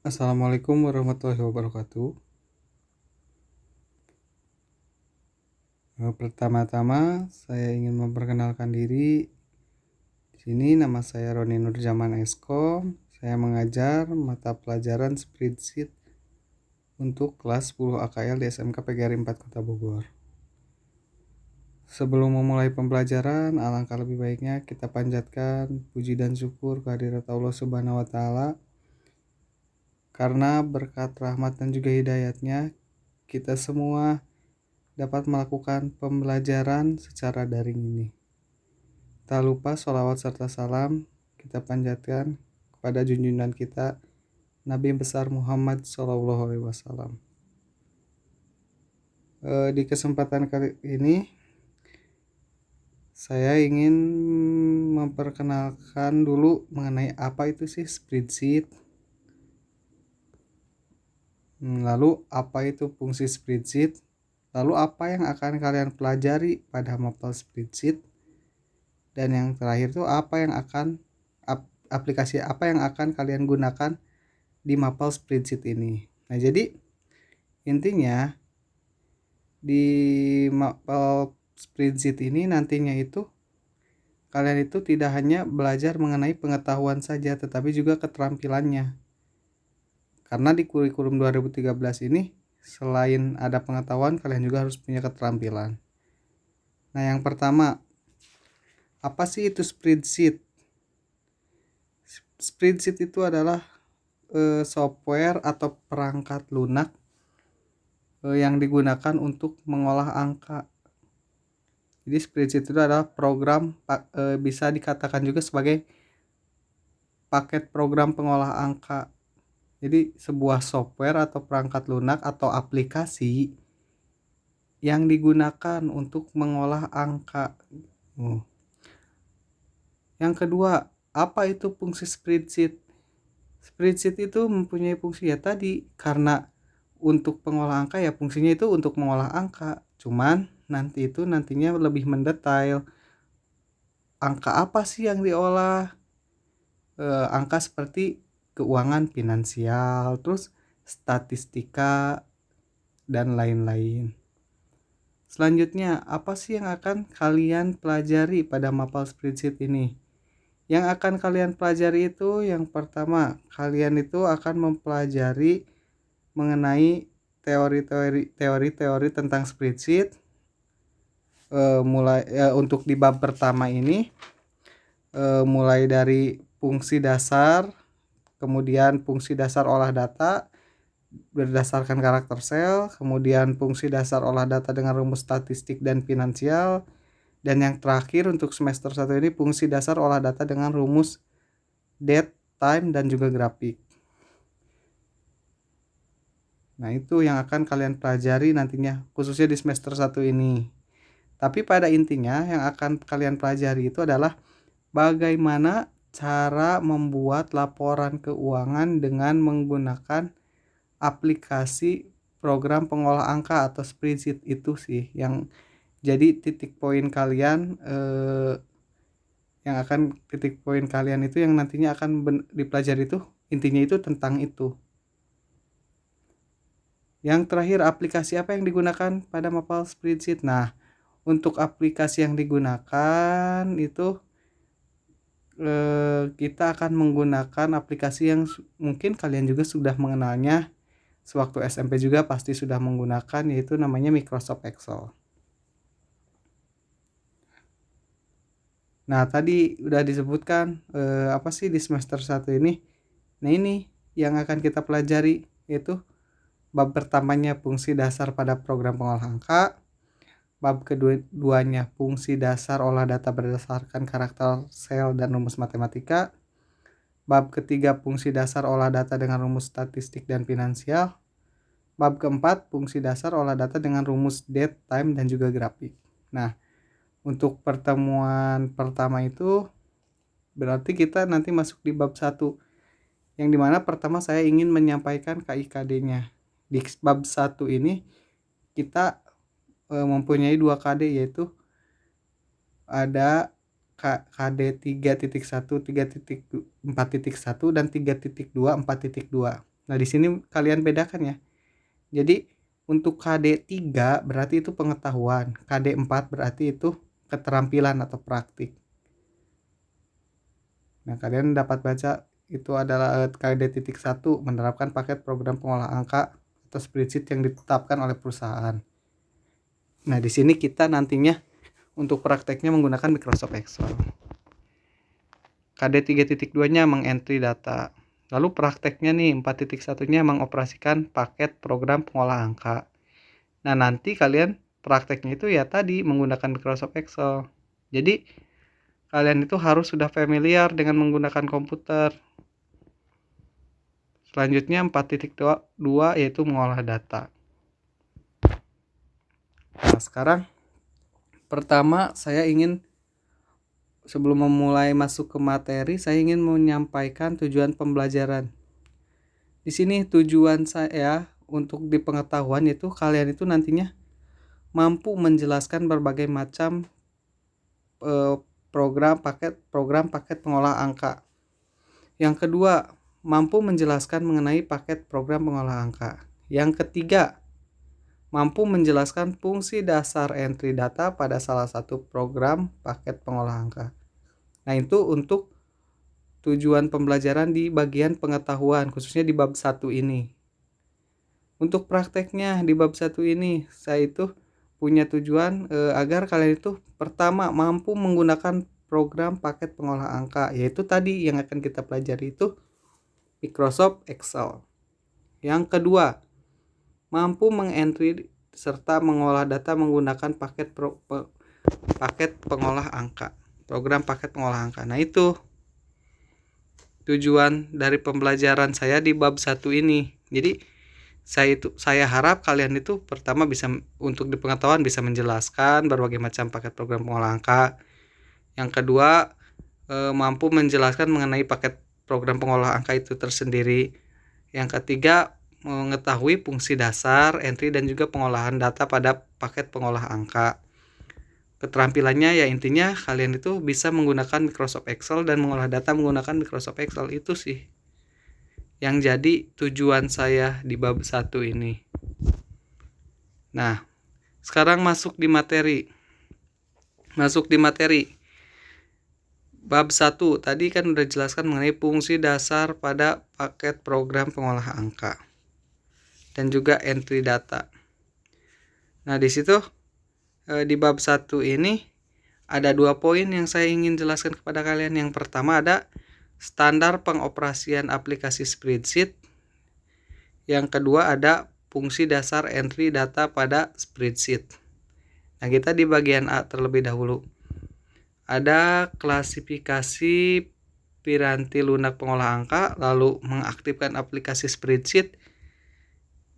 Assalamualaikum warahmatullahi wabarakatuh. Pertama-tama saya ingin memperkenalkan diri. Di sini nama saya Roni Nurjaman Esko. Saya mengajar mata pelajaran Spreadsheet untuk kelas 10 AKL di SMK PGRI 4 Kota Bogor. Sebelum memulai pembelajaran, alangkah lebih baiknya kita panjatkan puji dan syukur kehadirat Allah Subhanahu wa taala, karena berkat rahmat dan juga hidayatnya kita semua dapat melakukan pembelajaran secara daring ini. Tak lupa sholawat serta salam kita panjatkan kepada junjungan kita Nabi besar Muhammad SAW. Di kesempatan kali ini saya ingin memperkenalkan dulu mengenai apa itu sih spreadsheet. Lalu apa itu fungsi spreadsheet? Lalu apa yang akan kalian pelajari pada mapel spreadsheet? Dan yang terakhir tuh aplikasi apa yang akan kalian gunakan di mapel spreadsheet ini. Nah, jadi intinya di mapel spreadsheet ini nantinya itu kalian itu tidak hanya belajar mengenai pengetahuan saja, tetapi juga keterampilannya. Karena di kurikulum 2013 ini selain ada pengetahuan, kalian juga harus punya keterampilan. Nah, yang pertama, apa sih itu spreadsheet? Spreadsheet itu adalah software atau perangkat lunak yang digunakan untuk mengolah angka. Jadi spreadsheet itu adalah program, bisa dikatakan juga sebagai paket program pengolah angka. Jadi sebuah software atau perangkat lunak atau aplikasi yang digunakan untuk mengolah angka. Yang kedua, apa itu fungsi spreadsheet? Spreadsheet itu mempunyai fungsi ya tadi, karena untuk pengolah angka ya fungsinya itu untuk mengolah angka. Cuman nantinya lebih mendetail. Angka apa sih yang diolah? Angka seperti keuangan finansial, terus statistika, dan lain-lain. Selanjutnya, apa sih yang akan kalian pelajari pada mapel spreadsheet ini? Yang akan kalian pelajari itu yang pertama, kalian itu akan mempelajari mengenai teori-teori tentang spreadsheet. Untuk di bab pertama ini mulai dari fungsi dasar, kemudian fungsi dasar olah data berdasarkan karakter sel, kemudian fungsi dasar olah data dengan rumus statistik dan finansial, dan yang terakhir untuk semester 1 ini fungsi dasar olah data dengan rumus date, time, dan juga grafik. Nah, itu yang akan kalian pelajari nantinya khususnya di semester 1 ini. Tapi pada intinya yang akan kalian pelajari itu adalah bagaimana cara membuat laporan keuangan dengan menggunakan aplikasi program pengolah angka atau spreadsheet itu sih yang jadi titik poin kalian, titik poin kalian itu yang nantinya akan dipelajari itu intinya itu tentang itu. Yang terakhir, aplikasi apa yang digunakan pada mapel spreadsheet? Nah, untuk aplikasi yang digunakan itu kita akan menggunakan aplikasi yang mungkin kalian juga sudah mengenalnya sewaktu SMP juga pasti sudah menggunakan, yaitu namanya Microsoft Excel. Nah, tadi udah disebutkan apa sih di semester 1 ini. Nah, ini yang akan kita pelajari, yaitu bab pertamanya fungsi dasar pada program pengolah angka, bab keduanya fungsi dasar olah data berdasarkan karakter sel dan rumus matematika, bab ketiga fungsi dasar olah data dengan rumus statistik dan finansial, bab keempat fungsi dasar olah data dengan rumus date, time, dan juga grafik. Nah, untuk pertemuan pertama itu berarti kita nanti masuk di bab 1, yang dimana pertama saya ingin menyampaikan KIKD-nya. Di bab 1 ini kita mempunyai 2 KD, yaitu ada KD 3.1, 3.4.1, dan 3.2, 4.2. Nah, di sini kalian bedakan ya. Jadi untuk KD3 berarti itu pengetahuan, KD4 berarti itu keterampilan atau praktik. Nah, kalian dapat baca itu adalah KD.1 menerapkan paket program pengolah angka atau spreadsheet yang ditetapkan oleh perusahaan. Nah, di sini kita nantinya untuk prakteknya menggunakan Microsoft Excel. KD3.2-nya mengentry data. Lalu prakteknya nih 4.1-nya mengoperasikan paket program pengolah angka. Nah, nanti kalian prakteknya itu ya tadi menggunakan Microsoft Excel. Jadi kalian itu harus sudah familiar dengan menggunakan komputer. Selanjutnya 4.2 yaitu mengolah data. Nah, sekarang pertama saya ingin sebelum memulai masuk ke materi, saya ingin menyampaikan tujuan pembelajaran. Di sini tujuan saya untuk di pengetahuan itu kalian itu nantinya mampu menjelaskan berbagai macam program paket pengolah angka. Yang kedua, mampu menjelaskan mengenai paket program pengolah angka. Yang ketiga, mampu menjelaskan fungsi dasar entry data pada salah satu program paket pengolah angka. Nah, itu untuk tujuan pembelajaran di bagian pengetahuan, khususnya di bab 1 ini. Untuk prakteknya di bab 1 ini, saya itu punya tujuan agar kalian itu pertama mampu menggunakan program paket pengolah angka, yaitu tadi yang akan kita pelajari itu Microsoft Excel. Yang kedua, mampu mengentry serta mengolah data menggunakan paket pengolah angka, program paket pengolah angka. Nah, itu tujuan dari pembelajaran saya di bab 1 ini. Jadi saya harap kalian itu pertama bisa untuk di pengetahuan bisa menjelaskan berbagai macam paket program pengolah angka. Yang kedua, mampu menjelaskan mengenai paket program pengolah angka itu tersendiri. Yang ketiga, mengetahui fungsi dasar, entry dan juga pengolahan data pada paket pengolah angka. Keterampilannya ya intinya kalian itu bisa menggunakan Microsoft Excel dan mengolah data menggunakan Microsoft Excel, itu sih yang jadi tujuan saya di bab 1 ini. Nah, sekarang masuk di materi. Bab 1 tadi kan udah jelaskan mengenai fungsi dasar pada paket program pengolah angka dan juga entry data. Nah, di situ di bab 1 ini ada 2 poin yang saya ingin jelaskan kepada kalian. Yang pertama ada standar pengoperasian aplikasi spreadsheet. Yang kedua ada fungsi dasar entry data pada spreadsheet. Nah, kita di bagian A terlebih dahulu. Ada klasifikasi piranti lunak pengolah angka, lalu mengaktifkan aplikasi spreadsheet.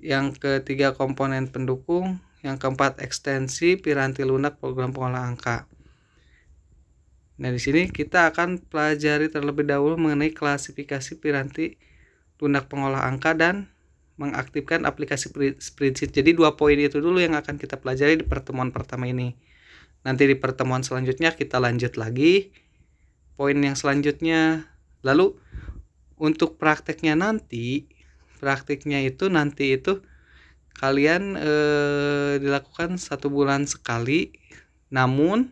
Yang ketiga komponen pendukung, yang keempat ekstensi piranti lunak program pengolah angka. Nah, di sini kita akan pelajari terlebih dahulu mengenai klasifikasi piranti lunak pengolah angka dan mengaktifkan aplikasi spreadsheet. Jadi 2 poin itu dulu yang akan kita pelajari di pertemuan pertama ini. Nanti di pertemuan selanjutnya kita lanjut lagi poin yang selanjutnya. Lalu untuk prakteknya itu kalian dilakukan 1 bulan sekali, namun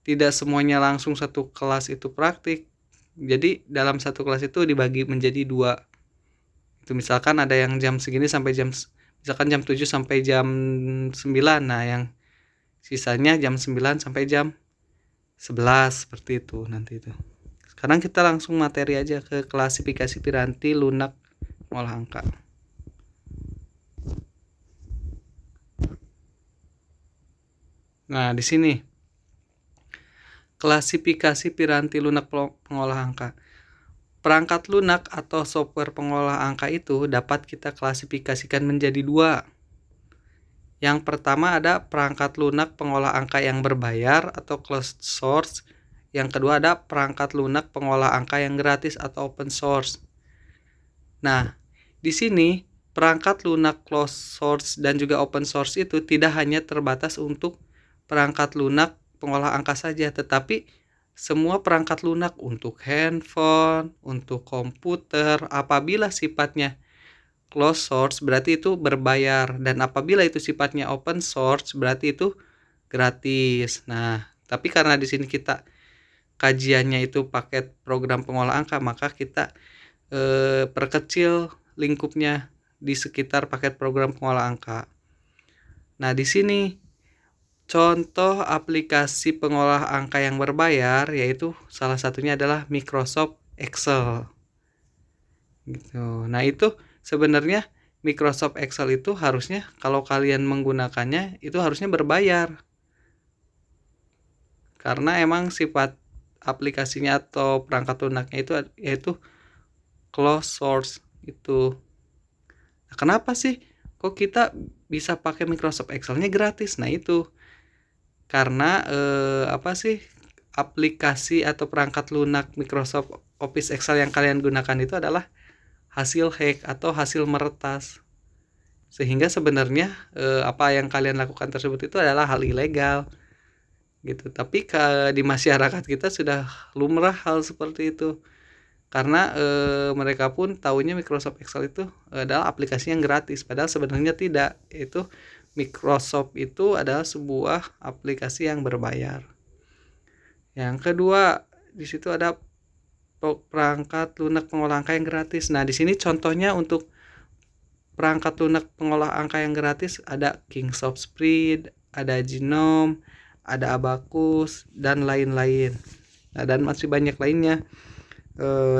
tidak semuanya langsung satu kelas itu praktik. Jadi dalam satu kelas itu dibagi menjadi 2. Itu misalkan ada yang jam segini sampai misalkan jam 7 sampai jam 9. Nah, yang sisanya jam 9 sampai jam 11 seperti itu nanti itu. Sekarang kita langsung materi aja ke klasifikasi piranti lunak pengolah angka. Nah, di sini klasifikasi piranti lunak pengolah angka. Perangkat lunak atau software pengolah angka itu dapat kita klasifikasikan menjadi 2. Yang pertama ada perangkat lunak pengolah angka yang berbayar atau closed source. Yang kedua ada perangkat lunak pengolah angka yang gratis atau open source. Nah, di sini perangkat lunak closed source dan juga open source itu tidak hanya terbatas untuk perangkat lunak pengolah angka saja, tetapi semua perangkat lunak untuk handphone, untuk komputer, apabila sifatnya closed source berarti itu berbayar, dan apabila itu sifatnya open source berarti itu gratis. Nah, tapi karena di sini kita kajiannya itu paket program pengolah angka, maka kita perkecil lingkupnya di sekitar paket program pengolah angka. Nah, di sini contoh aplikasi pengolah angka yang berbayar yaitu salah satunya adalah Microsoft Excel. Gitu. Nah, itu sebenarnya Microsoft Excel itu harusnya kalau kalian menggunakannya itu harusnya berbayar. Karena emang sifat aplikasinya atau perangkat lunaknya itu yaitu closed source itu. Nah, kenapa sih kok kita bisa pakai Microsoft Excel-nya gratis? Nah, itu karena aplikasi atau perangkat lunak Microsoft Office Excel yang kalian gunakan itu adalah hasil hack atau hasil meretas. Sehingga sebenarnya apa yang kalian lakukan tersebut itu adalah hal ilegal gitu. Tapi di masyarakat kita sudah lumrah hal seperti itu. Karena mereka pun tahunya Microsoft Excel itu adalah aplikasi yang gratis, padahal sebenarnya tidak. Itu Microsoft itu adalah sebuah aplikasi yang berbayar. Yang kedua, di situ ada perangkat lunak pengolah angka yang gratis. Nah, di sini contohnya untuk perangkat lunak pengolah angka yang gratis ada Kingsoft Spread, ada Genome, ada Abacus, dan lain-lain. Nah, dan masih banyak lainnya.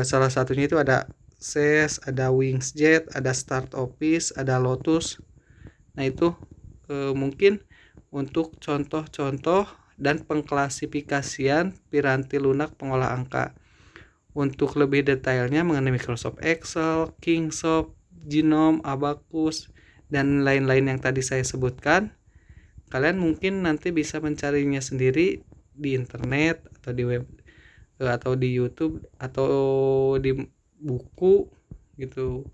Salah satunya itu ada SES, ada Wingsjet, ada Start Office, ada Lotus. Nah, itu mungkin untuk contoh-contoh dan pengklasifikasian piranti lunak pengolah angka. Untuk lebih detailnya mengenai Microsoft Excel, Kingsoft, Genome, Abacus, dan lain-lain yang tadi saya sebutkan, kalian mungkin nanti bisa mencarinya sendiri di internet atau di web atau di YouTube atau di buku gitu.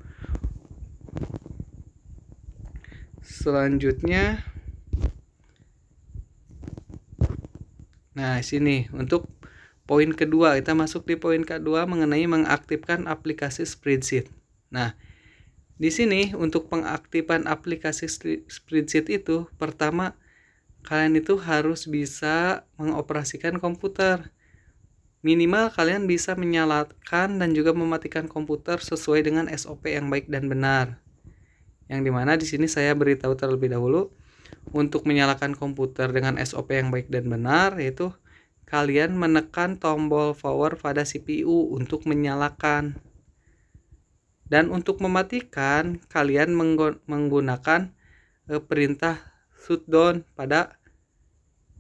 Selanjutnya, nah sini untuk poin kedua, kita masuk di poin kedua mengenai mengaktifkan aplikasi spreadsheet. Nah, di sini untuk pengaktifan aplikasi spreadsheet itu pertama kalian itu harus bisa mengoperasikan komputer. Minimal kalian bisa menyalakan dan juga mematikan komputer sesuai dengan SOP yang baik dan benar. Yang dimana di sini saya beritahu terlebih dahulu untuk menyalakan komputer dengan SOP yang baik dan benar, yaitu kalian menekan tombol power pada CPU untuk menyalakan. Dan untuk mematikan, kalian menggunakan perintah shutdown pada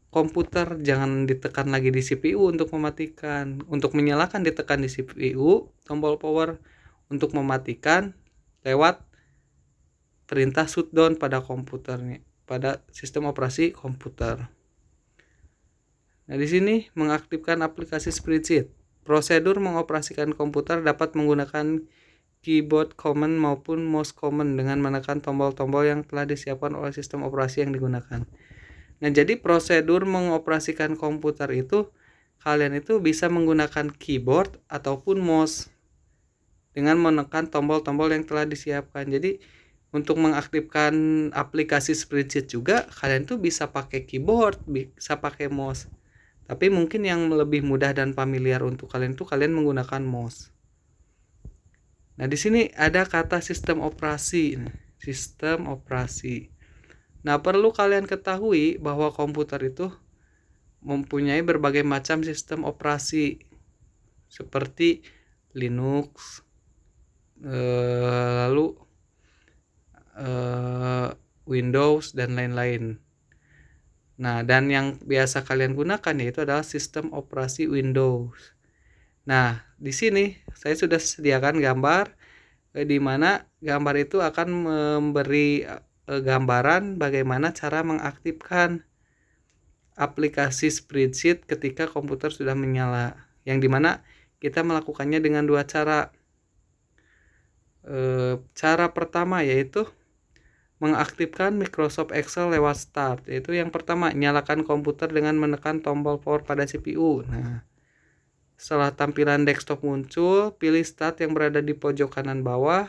komputer, jangan ditekan lagi di CPU untuk mematikan. Untuk menyalakan ditekan di CPU, tombol power. Untuk mematikan lewat perintah shutdown pada komputernya, pada sistem operasi komputer. Nah, di sini mengaktifkan aplikasi spreadsheet. Prosedur mengoperasikan komputer dapat menggunakan keyboard command maupun mouse command dengan menekan tombol-tombol yang telah disiapkan oleh sistem operasi yang digunakan. Nah, jadi prosedur mengoperasikan komputer itu kalian itu bisa menggunakan keyboard ataupun mouse dengan menekan tombol-tombol yang telah disiapkan. Jadi untuk mengaktifkan aplikasi spreadsheet juga kalian tuh bisa pakai keyboard, bisa pakai mouse. Tapi mungkin yang lebih mudah dan familiar untuk kalian tuh kalian menggunakan mouse. Nah, di sini ada kata sistem operasi. Sistem operasi. Nah, perlu kalian ketahui bahwa komputer itu mempunyai berbagai macam sistem operasi seperti Linux, lalu Windows dan lain-lain. Nah, dan yang biasa kalian gunakan yaitu adalah sistem operasi Windows. Nah, di sini saya sudah sediakan gambar di mana gambar itu akan memberi gambaran bagaimana cara mengaktifkan aplikasi spreadsheet ketika komputer sudah menyala, yang dimana kita melakukannya dengan dua cara. Cara pertama yaitu mengaktifkan Microsoft Excel lewat Start, yaitu yang pertama nyalakan komputer dengan menekan tombol power pada CPU. Nah, setelah tampilan desktop muncul, pilih Start yang berada di pojok kanan bawah.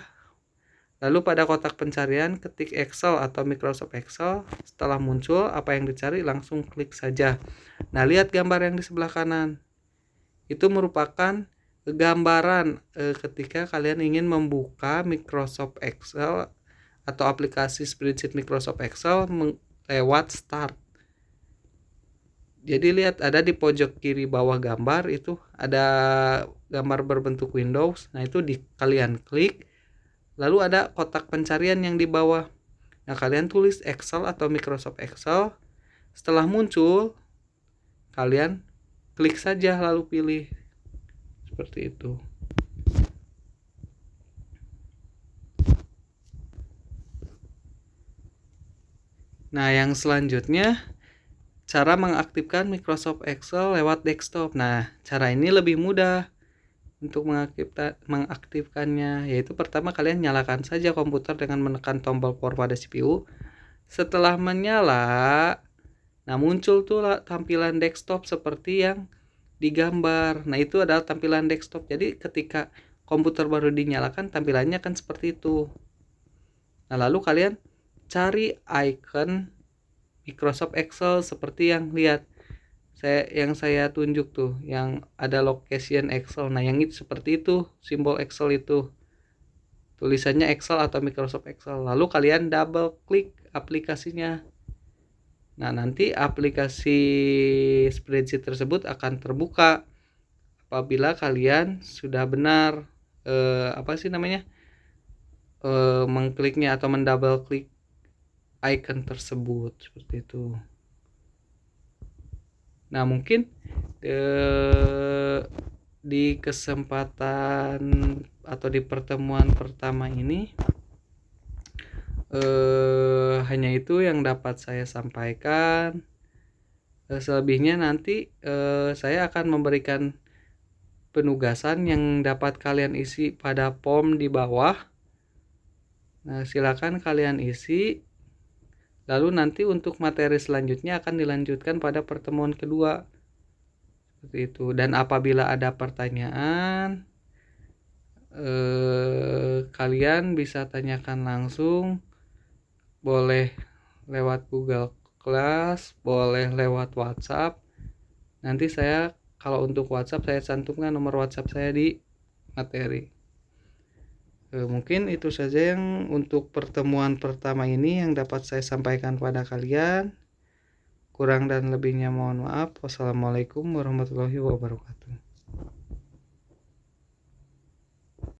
Lalu pada kotak pencarian ketik Excel atau Microsoft Excel. Setelah muncul apa yang dicari langsung klik saja. Nah, lihat gambar yang di sebelah kanan. Itu merupakan gambaran ketika kalian ingin membuka Microsoft Excel atau aplikasi spreadsheet Microsoft Excel lewat Start. Jadi lihat ada di pojok kiri bawah gambar itu ada gambar berbentuk Windows. Nah, itu kalian klik. Lalu ada kotak pencarian yang di bawah. Nah, kalian tulis Excel atau Microsoft Excel. Setelah muncul, kalian klik saja lalu pilih. Seperti itu. Nah, yang selanjutnya cara mengaktifkan Microsoft Excel lewat desktop. Nah, cara ini lebih mudah untuk mengaktifkannya, yaitu pertama kalian nyalakan saja komputer dengan menekan tombol power pada CPU. Setelah menyala, nah muncul tuh tampilan desktop seperti yang digambar. Nah, itu adalah tampilan desktop. Jadi ketika komputer baru dinyalakan, tampilannya kan seperti itu. Nah, lalu kalian cari icon Microsoft Excel seperti yang lihat saya tunjuk tuh, yang ada location Excel. Nah, yang itu seperti itu, simbol Excel itu. Tulisannya Excel atau Microsoft Excel. Lalu kalian double klik aplikasinya. Nah, nanti aplikasi spreadsheet tersebut akan terbuka apabila kalian sudah benar mengkliknya atau mendouble klik icon tersebut seperti itu. Nah, mungkin di kesempatan atau di pertemuan pertama ini hanya itu yang dapat saya sampaikan. Selebihnya nanti saya akan memberikan penugasan yang dapat kalian isi pada form di bawah. Nah, silakan kalian isi. Lalu nanti untuk materi selanjutnya akan dilanjutkan pada pertemuan kedua. Seperti itu. Dan apabila ada pertanyaan, kalian bisa tanyakan langsung. Boleh lewat Google Class, boleh lewat WhatsApp. Nanti saya, kalau untuk WhatsApp, saya cantumkan nomor WhatsApp saya di materi. Mungkin itu saja yang untuk pertemuan pertama ini yang dapat saya sampaikan pada kalian. Kurang dan lebihnya mohon maaf. Wassalamualaikum warahmatullahi wabarakatuh.